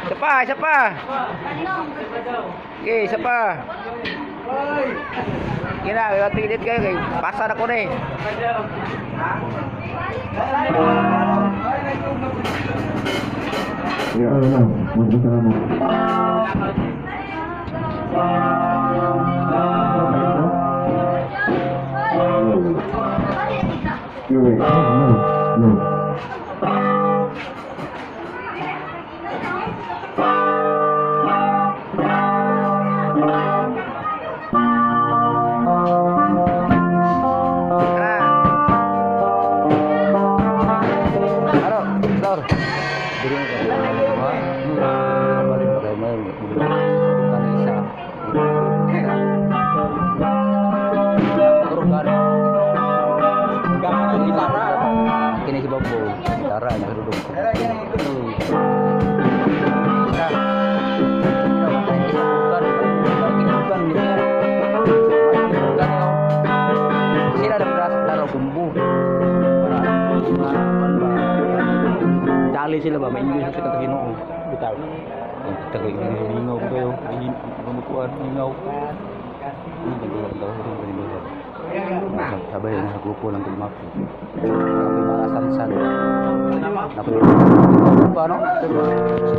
Isa pa. Okay, isa pa. Kina, tingit kayo kay pasar ako na eh. Ya, ano, magdasal mo. No. Kini si Bobo, tara na duduk. Sila ada beras laro bumbu. Dali sila ba main sa kita Ginoo. Bitaw. Kita kay Ginoo kayo, pamutuan Ginoo. Ini daw sabay na sa grupo ng Tulmapo. Kami mga sansan. Paano? Terima kasih.